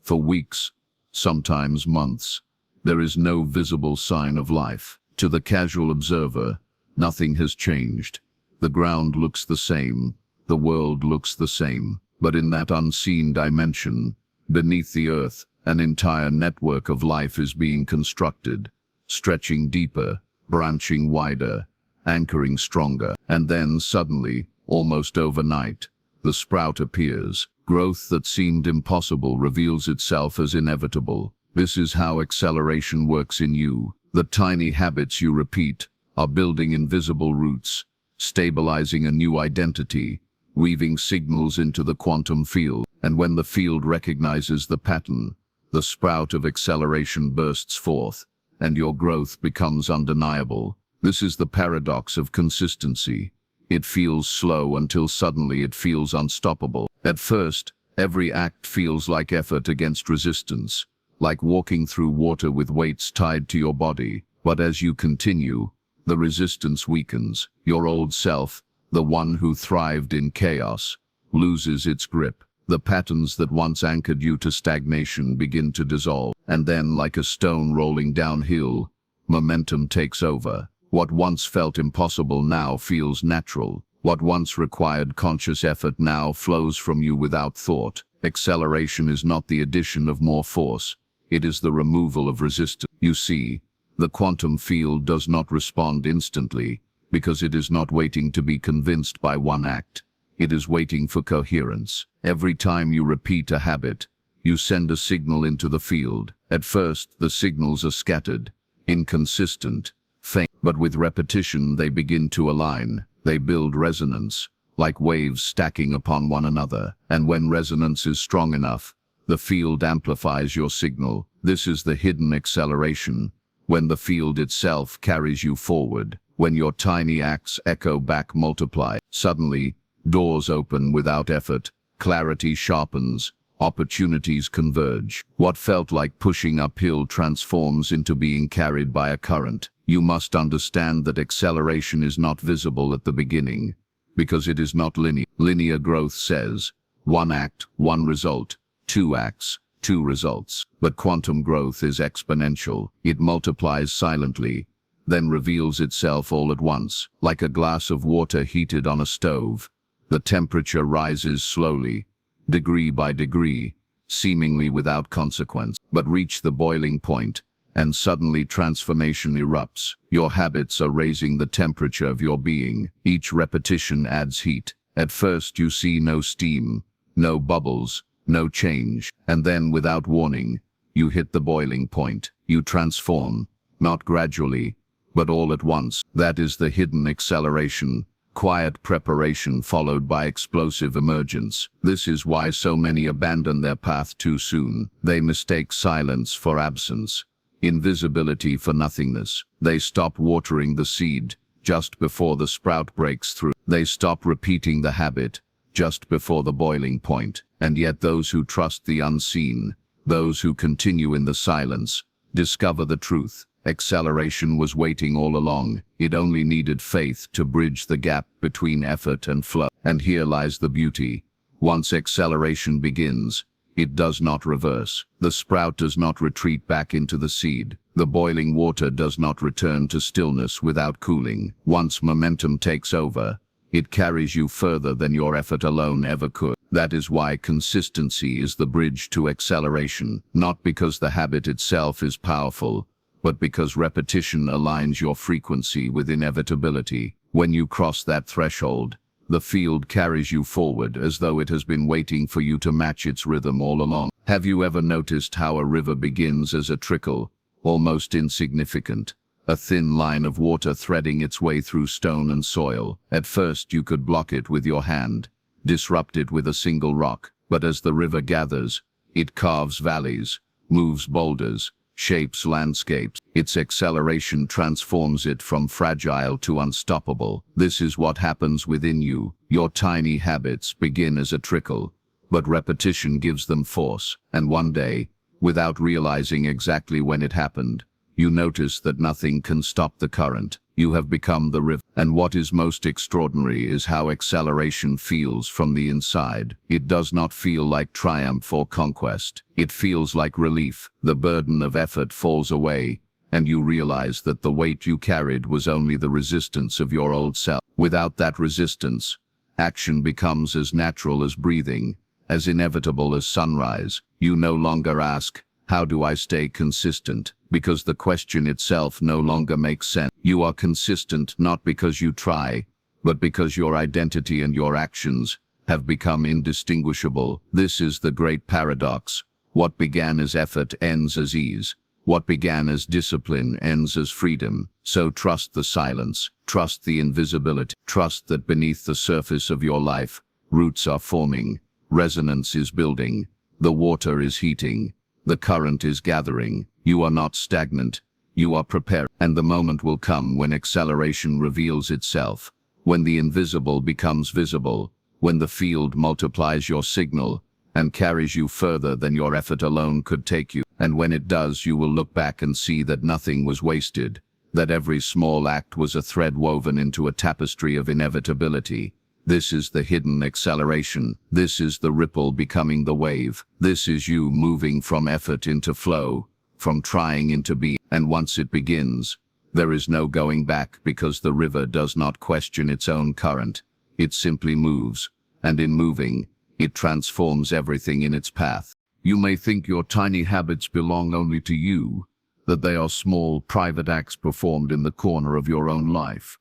For weeks, sometimes months, there is no visible sign of life. To the casual observer, nothing has changed. The ground looks the same, the world looks the same. But in that unseen dimension, beneath the earth, An entire network of life is being constructed, stretching deeper, branching wider, anchoring stronger. And then suddenly, almost overnight, the sprout appears. Growth that seemed impossible reveals itself as inevitable. This is how acceleration works in you. The tiny habits you repeat are building invisible roots, stabilizing a new identity, weaving signals into the quantum field. And when the field recognizes the pattern, the sprout of acceleration bursts forth, and your growth becomes undeniable. This is the paradox of consistency. It feels slow until suddenly it feels unstoppable. At first, every act feels like effort against resistance, like walking through water with weights tied to your body. But as you continue, the resistance weakens. Your old self, the one who thrived in chaos, loses its grip. The patterns that once anchored you to stagnation begin to dissolve. And then, like a stone rolling downhill, momentum takes over. What once felt impossible now feels natural. What once required conscious effort now flows from you without thought. Acceleration is not the addition of more force. It is the removal of resistance. You see, the quantum field does not respond instantly, because it is not waiting to be convinced by one act. It is waiting for coherence. Every time you repeat a habit, you send a signal into the field. At first, the signals are scattered, inconsistent, faint, but with repetition they begin to align. They build resonance, like waves stacking upon one another. And when resonance is strong enough, the field amplifies your signal. This is the hidden acceleration, when the field itself carries you forward. When your tiny acts echo back, multiply. Suddenly, doors open without effort, clarity sharpens, opportunities converge. What felt like pushing uphill transforms into being carried by a current. You must understand that acceleration is not visible at the beginning, because it is not linear. Linear growth says, one act, one result, two acts, two results. But quantum growth is exponential. It multiplies silently, then reveals itself all at once. Like a glass of water heated on a stove, the temperature rises slowly, degree by degree, seemingly without consequence. But reach the boiling point, and suddenly transformation erupts. Your habits are raising the temperature of your being. Each repetition adds heat. At first you see no steam, no bubbles, no change. And then, without warning, you hit the boiling point. You transform, not gradually, but all at once. That is the hidden acceleration. Quiet preparation followed by explosive emergence. This is why so many abandon their path too soon. They mistake silence for absence, invisibility for nothingness. They stop watering the seed just before the sprout breaks through. They stop repeating the habit just before the boiling point. And yet those who trust the unseen, those who continue in the silence, discover the truth. Acceleration was waiting all along. It only needed faith to bridge the gap between effort and flow. And here lies the beauty. Once acceleration begins, it does not reverse. The sprout does not retreat back into the seed. The boiling water does not return to stillness without cooling. Once momentum takes over, it carries you further than your effort alone ever could. That is why consistency is the bridge to acceleration, not because the habit itself is powerful, but because repetition aligns your frequency with inevitability. When you cross that threshold, the field carries you forward as though it has been waiting for you to match its rhythm all along. Have you ever noticed how a river begins as a trickle, almost insignificant, a thin line of water threading its way through stone and soil? At first you could block it with your hand, disrupt it with a single rock, but as the river gathers, it carves valleys, moves boulders, shapes landscapes. Its acceleration transforms it from fragile to unstoppable. This is what happens within you. Your tiny habits begin as a trickle, but repetition gives them force. And one day, without realizing exactly when it happened, you notice that nothing can stop the current. You have become the river. And what is most extraordinary is how acceleration feels from the inside. It does not feel like triumph or conquest. It feels like relief. The burden of effort falls away, and you realize that the weight you carried was only the resistance of your old self. Without that resistance, action becomes as natural as breathing, as inevitable as sunrise. You no longer ask, How do I stay consistent? Because the question itself no longer makes sense. You are consistent not because you try, but because your identity and your actions have become indistinguishable. This is the great paradox. What began as effort ends as ease. What began as discipline ends as freedom. So trust the silence, trust the invisibility, trust that beneath the surface of your life, roots are forming, resonance is building, the water is heating, the current is gathering. You are not stagnant, you are prepared, and the moment will come when acceleration reveals itself, when the invisible becomes visible, when the field multiplies your signal and carries you further than your effort alone could take you. And when it does, you will look back and see that nothing was wasted, that every small act was a thread woven into a tapestry of inevitability. This is the hidden acceleration. This is the ripple becoming the wave. This is you moving from effort into flow, from trying into being. And once it begins, there is no going back, because the river does not question its own current. It simply moves, and in moving, it transforms everything in its path. You may think your tiny habits belong only to you, that they are small, private acts performed in the corner of your own life.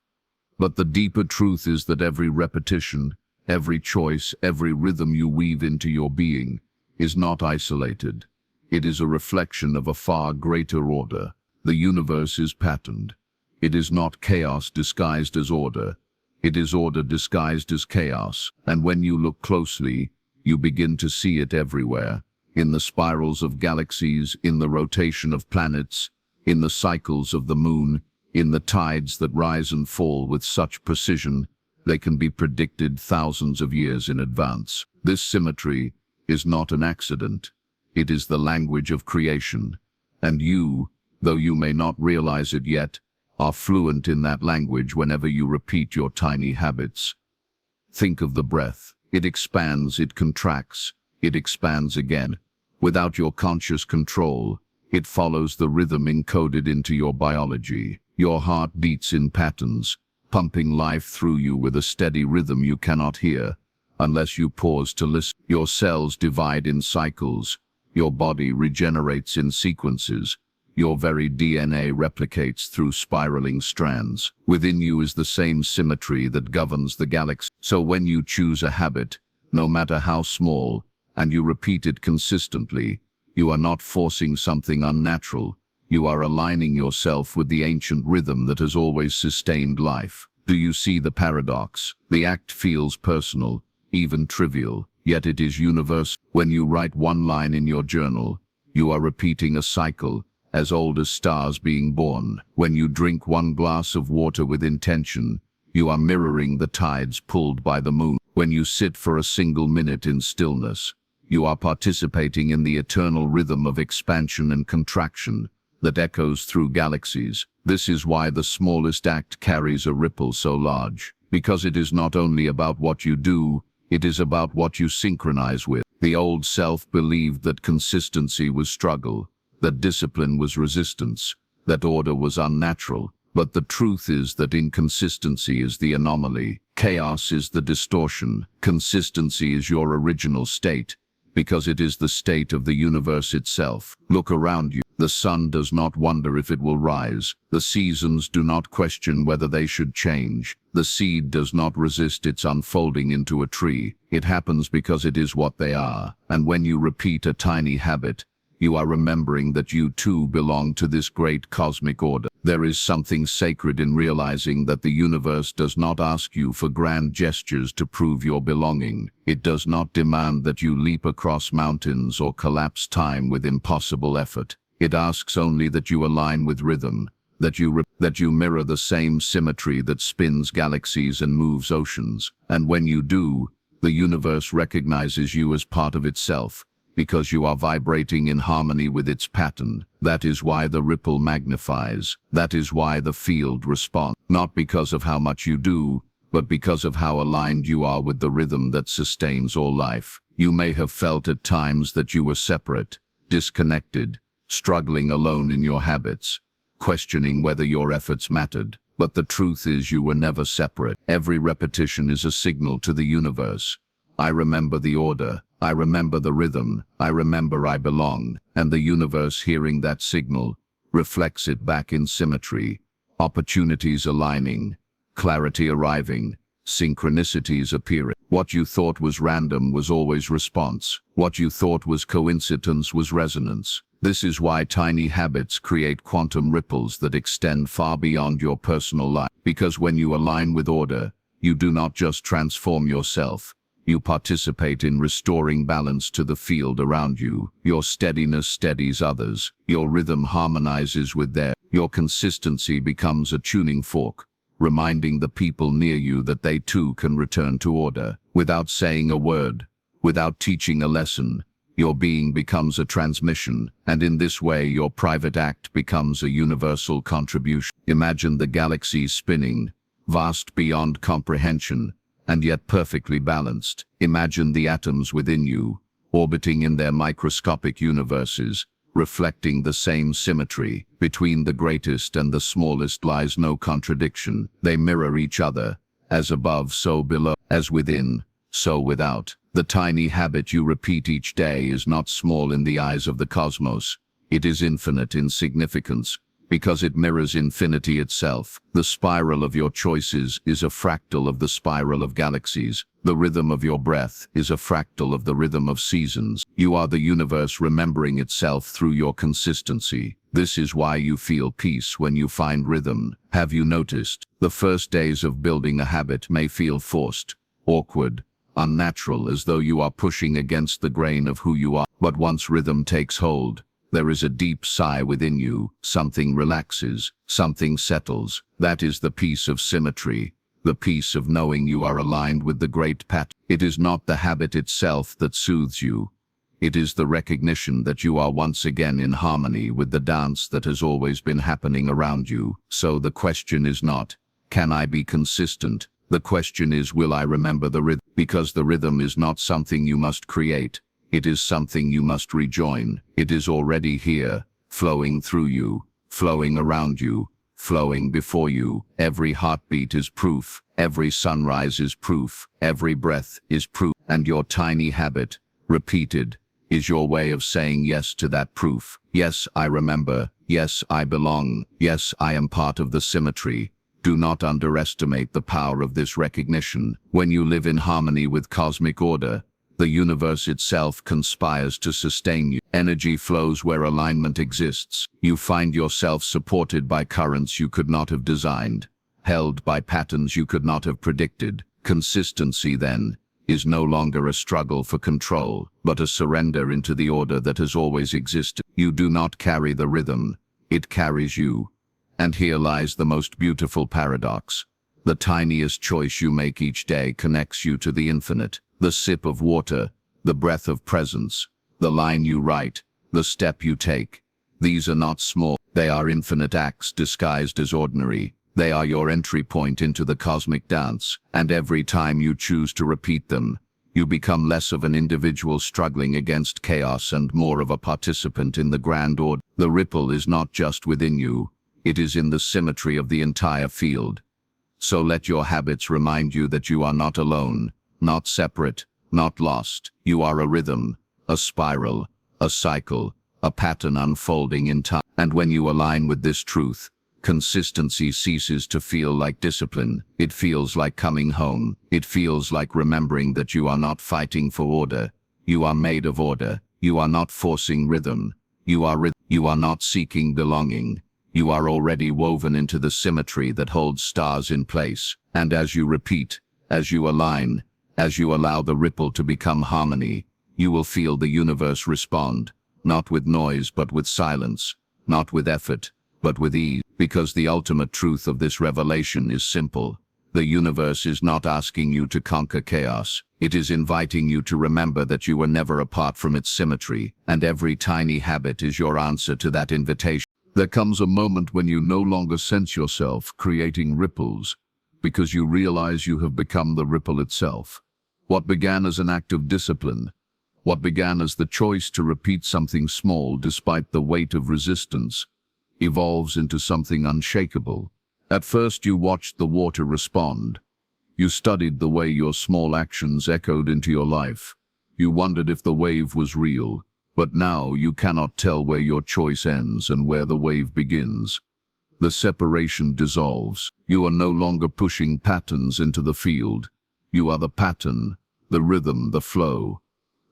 But the deeper truth is that every repetition, every choice, every rhythm you weave into your being is not isolated. It is a reflection of a far greater order. The universe is patterned. It is not chaos disguised as order. It is order disguised as chaos. And when you look closely, you begin to see it everywhere. In the spirals of galaxies, in the rotation of planets, in the cycles of the moon, in the tides that rise and fall with such precision they can be predicted thousands of years in advance. This symmetry is not an accident. It is the language of creation. And you, though you may not realize it yet, are fluent in that language whenever you repeat your tiny habits. Think of the breath. It expands, it contracts, it expands again. Without your conscious control, it follows the rhythm encoded into your biology. Your heart beats in patterns, pumping life through you with a steady rhythm you cannot hear unless you pause to listen. Your cells divide in cycles. Your body regenerates in sequences. Your very DNA replicates through spiraling strands. Within you is the same symmetry that governs the galaxy. So when you choose a habit, no matter how small, and you repeat it consistently, you are not forcing something unnatural. You are aligning yourself with the ancient rhythm that has always sustained life. Do you see the paradox? The act feels personal, even trivial, yet it is universal. When you write one line in your journal, you are repeating a cycle, as old as stars being born. When you drink one glass of water with intention, you are mirroring the tides pulled by the moon. When you sit for a single minute in stillness, you are participating in the eternal rhythm of expansion and contraction that echoes through galaxies. This is why the smallest act carries a ripple so large, because it is not only about what you do, it is about what you synchronize with. The old self believed that consistency was struggle, that discipline was resistance, that order was unnatural. But the truth is that inconsistency is the anomaly. Chaos is the distortion. Consistency is your original state, because it is the state of the universe itself. Look around you. The sun does not wonder if it will rise. The seasons do not question whether they should change. The seed does not resist its unfolding into a tree. It happens because it is what they are. And when you repeat a tiny habit, you are remembering that you too belong to this great cosmic order. There is something sacred in realizing that the universe does not ask you for grand gestures to prove your belonging. It does not demand that you leap across mountains or collapse time with impossible effort. It asks only that you align with rhythm, that you mirror the same symmetry that spins galaxies and moves oceans. And when you do, the universe recognizes you as part of itself, because you are vibrating in harmony with its pattern. That is why the ripple magnifies. That is why the field responds. Not because of how much you do, but because of how aligned you are with the rhythm that sustains all life. You may have felt at times that you were separate, disconnected, struggling alone in your habits, questioning whether your efforts mattered. But the truth is you were never separate. Every repetition is a signal to the universe. I remember the order. I remember the rhythm. I remember I belong. And the universe, hearing that signal, reflects it back in symmetry. Opportunities aligning, clarity arriving, synchronicities appearing. What you thought was random was always response. What you thought was coincidence was resonance. This is why tiny habits create quantum ripples that extend far beyond your personal life. Because when you align with order, you do not just transform yourself. You participate in restoring balance to the field around you. Your steadiness steadies others. Your rhythm harmonizes with theirs. Your consistency becomes a tuning fork, reminding the people near you that they too can return to order. Without saying a word, without teaching a lesson, your being becomes a transmission, and in this way your private act becomes a universal contribution. Imagine the galaxies spinning, vast beyond comprehension, and yet perfectly balanced. Imagine the atoms within you, orbiting in their microscopic universes, reflecting the same symmetry. Between the greatest and the smallest lies no contradiction. They mirror each other, as above, so below, as within, so without. The tiny habit you repeat each day is not small in the eyes of the cosmos. It is infinite in significance, because it mirrors infinity itself. The spiral of your choices is a fractal of the spiral of galaxies. The rhythm of your breath is a fractal of the rhythm of seasons. You are the universe remembering itself through your consistency. This is why you feel peace when you find rhythm. Have you noticed? The first days of building a habit may feel forced, awkward, unnatural, as though you are pushing against the grain of who you are. But once rhythm takes hold, there is a deep sigh within you. Something relaxes, something settles. That is the peace of symmetry, the peace of knowing you are aligned with the great pattern. It is not the habit itself that soothes you. It is the recognition that you are once again in harmony with the dance that has always been happening around you. So the question is not, can I be consistent? The question is, will I remember the rhythm? Because the rhythm is not something you must create. It is something you must rejoin. It is already here, flowing through you, flowing around you, flowing before you. Every heartbeat is proof. Every sunrise is proof. Every breath is proof. And your tiny habit, repeated, is your way of saying yes to that proof. Yes, I remember. Yes, I belong. Yes, I am part of the symmetry. Do not underestimate the power of this recognition. When you live in harmony with cosmic order, the universe itself conspires to sustain you. Energy flows where alignment exists. You find yourself supported by currents you could not have designed, held by patterns you could not have predicted. Consistency, then, is no longer a struggle for control, but a surrender into the order that has always existed. You do not carry the rhythm, it carries you. And here lies the most beautiful paradox. The tiniest choice you make each day connects you to the infinite. The sip of water, the breath of presence, the line you write, the step you take. These are not small. They are infinite acts disguised as ordinary. They are your entry point into the cosmic dance. And every time you choose to repeat them, you become less of an individual struggling against chaos and more of a participant in the grand order. The ripple is not just within you. It is in the symmetry of the entire field. So let your habits remind you that you are not alone, not separate, not lost. You are a rhythm, a spiral, a cycle, a pattern unfolding in time. And when you align with this truth, consistency ceases to feel like discipline. It feels like coming home. It feels like remembering that you are not fighting for order. You are made of order. You are not forcing rhythm. You are not seeking belonging. You are already woven into the symmetry that holds stars in place. And as you repeat, as you align, as you allow the ripple to become harmony, you will feel the universe respond, not with noise but with silence, not with effort, but with ease. Because the ultimate truth of this revelation is simple. The universe is not asking you to conquer chaos. It is inviting you to remember that you were never apart from its symmetry, and every tiny habit is your answer to that invitation. There comes a moment when you no longer sense yourself creating ripples, because you realize you have become the ripple itself. What began as an act of discipline, what began as the choice to repeat something small despite the weight of resistance, evolves into something unshakable. At first you watched the water respond, You studied the way your small actions echoed into your life. You wondered if the wave was real, but now you cannot tell where your choice ends and where the wave begins. The separation dissolves. You are no longer pushing patterns into the field. You are the pattern, the rhythm, the flow.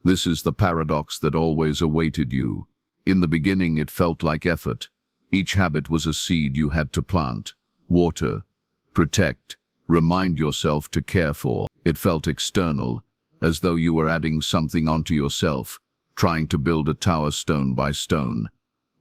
This is the paradox that always awaited you. In the beginning it felt like effort. Each habit was a seed you had to plant, water, protect, remind yourself to care for. It felt external, as though you were adding something onto yourself, trying to build a tower stone by stone.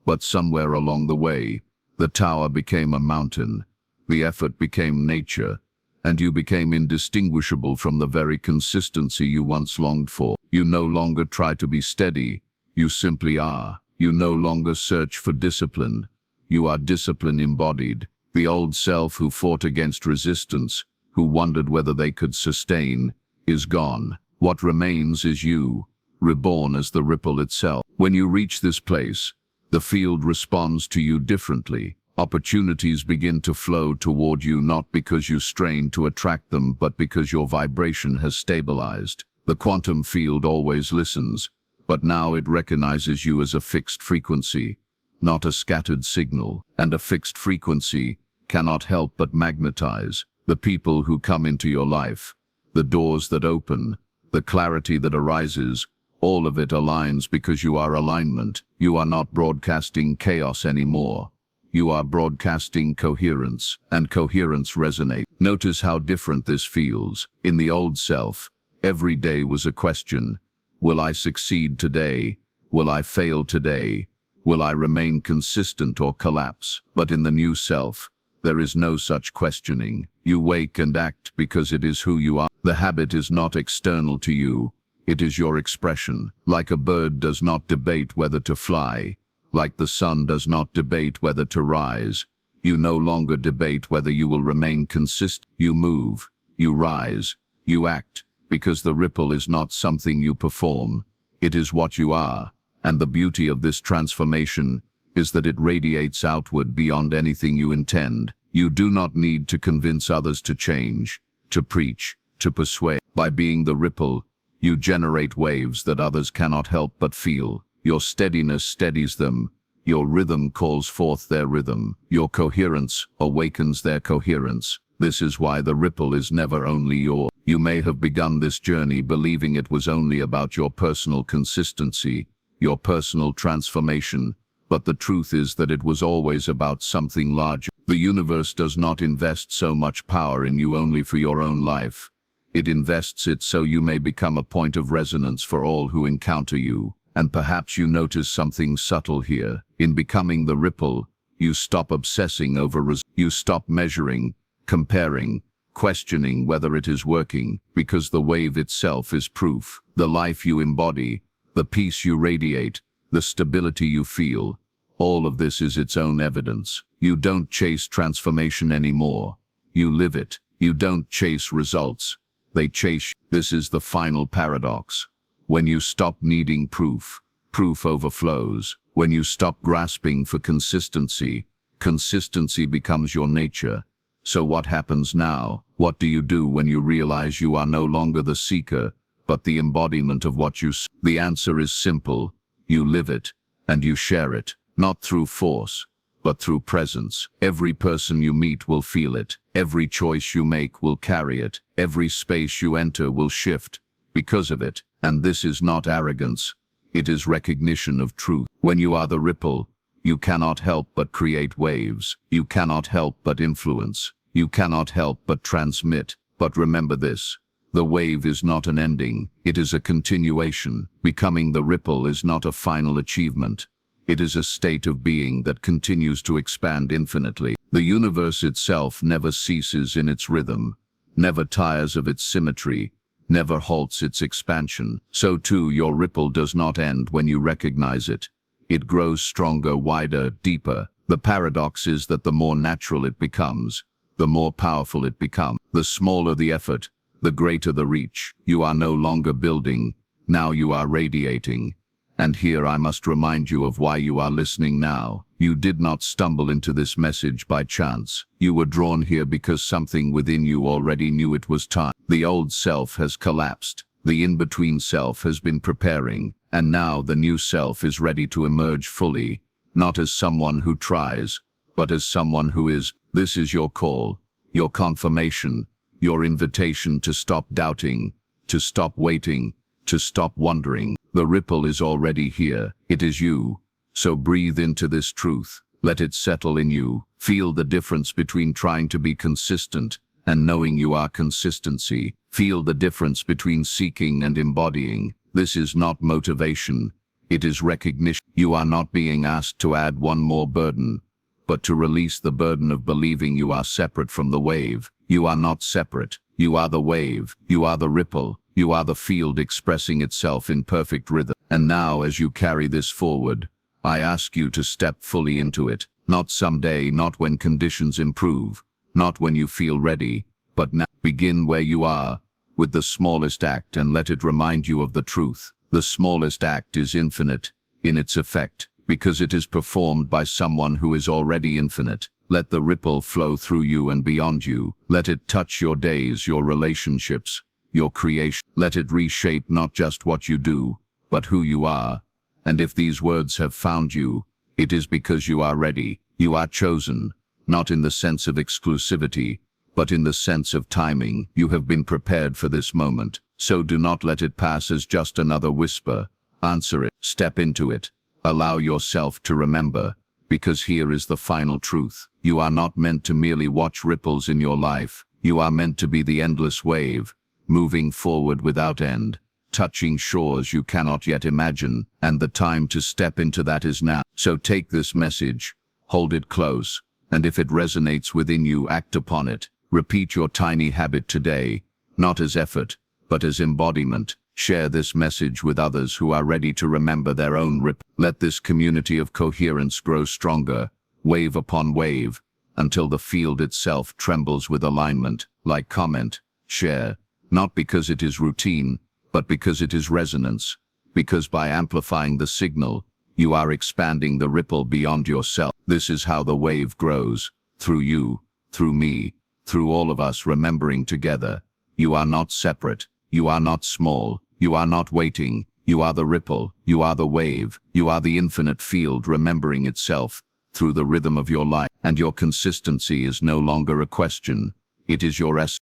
But somewhere along the way, the tower became a mountain, the effort became nature, and you became indistinguishable from the very consistency you once longed for. You no longer try to be steady, you simply are. You no longer search for discipline, you are discipline embodied. The old self who fought against resistance, who wondered whether they could sustain, is gone. What remains is you, reborn as the ripple itself. When you reach this place, the field responds to you differently. Opportunities begin to flow toward you not because you strain to attract them, but because your vibration has stabilized. The quantum field always listens, but now it recognizes you as a fixed frequency, not a scattered signal, and a fixed frequency cannot help but magnetize the people who come into your life, the doors that open, the clarity that arises. All of it aligns because you are alignment. You are not broadcasting chaos anymore. You are broadcasting coherence, and coherence resonates. Notice how different this feels. In the old self, every day was a question. Will I succeed today? Will I fail today? Will I remain consistent or collapse? But in the new self, there is no such questioning. You wake and act because it is who you are. The habit is not external to you. It is your expression. Like a bird does not debate whether to fly, like the sun does not debate whether to rise, you no longer debate whether you will remain consistent. You move, you rise, you act, because the ripple is not something you perform. It is what you are, and the beauty of this transformation is that it radiates outward beyond anything you intend. You do not need to convince others to change, to preach, to persuade. By being the ripple, you generate waves that others cannot help but feel. Your steadiness steadies them. Your rhythm calls forth their rhythm. Your coherence awakens their coherence. This is why the ripple is never only yours. You may have begun this journey believing it was only about your personal consistency, your personal transformation, but the truth is that it was always about something larger. The universe does not invest so much power in you only for your own life. It invests it so you may become a point of resonance for all who encounter you. And perhaps you notice something subtle here. In becoming the ripple, you stop obsessing over results. You stop measuring, comparing, questioning whether it is working, because the wave itself is proof. The life you embody, the peace you radiate, the stability you feel, all of this is its own evidence. You don't chase transformation anymore. You live it. You don't chase results. They chase. This is the final paradox. When you stop needing proof, proof overflows. When you stop grasping for consistency, consistency becomes your nature. So what happens now? What do you do when you realize you are no longer the seeker, but the embodiment of what you seek? The answer is simple. You live it, and you share it, not through force, but through presence. Every person you meet will feel it. Every choice you make will carry it. Every space you enter will shift because of it. And this is not arrogance. It is recognition of truth. When you are the ripple, you cannot help but create waves. You cannot help but influence. You cannot help but transmit. But remember this. The wave is not an ending. It is a continuation. Becoming the ripple is not a final achievement. It is a state of being that continues to expand infinitely. The universe itself never ceases in its rhythm, never tires of its symmetry, never halts its expansion. So too your ripple does not end when you recognize it. It grows stronger, wider, deeper. The paradox is that the more natural it becomes, the more powerful it becomes. The smaller the effort, the greater the reach. You are no longer building, now you are radiating. And here I must remind you of why you are listening now. You did not stumble into this message by chance. You were drawn here because something within you already knew it was time. The old self has collapsed. The in-between self has been preparing, and now the new self is ready to emerge fully, not as someone who tries, but as someone who is. This is your call, your confirmation, your invitation to stop doubting, to stop waiting, to stop wondering. The ripple is already here. It is you. So breathe into this truth. Let it settle in you. Feel the difference between trying to be consistent and knowing you are consistency. Feel the difference between seeking and embodying. This is not motivation. It is recognition. You are not being asked to add one more burden, but to release the burden of believing you are separate from the wave. You are not separate. You are the wave. You are the ripple. You are the field expressing itself in perfect rhythm. And now, as you carry this forward, I ask you to step fully into it. Not someday, not when conditions improve, not when you feel ready, but now. Begin where you are, with the smallest act, and let it remind you of the truth. The smallest act is infinite in its effect, because it is performed by someone who is already infinite. Let the ripple flow through you and beyond you. Let it touch your days, your relationships, your creation. Let it reshape not just what you do, but who you are. And if these words have found you, it is because you are ready. You are chosen, not in the sense of exclusivity, but in the sense of timing. You have been prepared for this moment, so do not let it pass as just another whisper. Answer it. Step into it. Allow yourself to remember, because here is the final truth. You are not meant to merely watch ripples in your life. You are meant to be the endless wave, moving forward without end, touching shores you cannot yet imagine, and the time to step into that is now. So take this message, hold it close, and if it resonates within you, act upon it. Repeat your tiny habit today, not as effort, but as embodiment. Share this message with others who are ready to remember their own ripple. Let this community of coherence grow stronger, wave upon wave, until the field itself trembles with alignment. Like, comment, share, not because it is routine, but because it is resonance. Because by amplifying the signal, you are expanding the ripple beyond yourself. This is how the wave grows, through you, through me, through all of us remembering together. You are not separate. You are not small. You are not waiting. You are the ripple. You are the wave. You are the infinite field remembering itself through the rhythm of your life. And your consistency is no longer a question. It is your essence.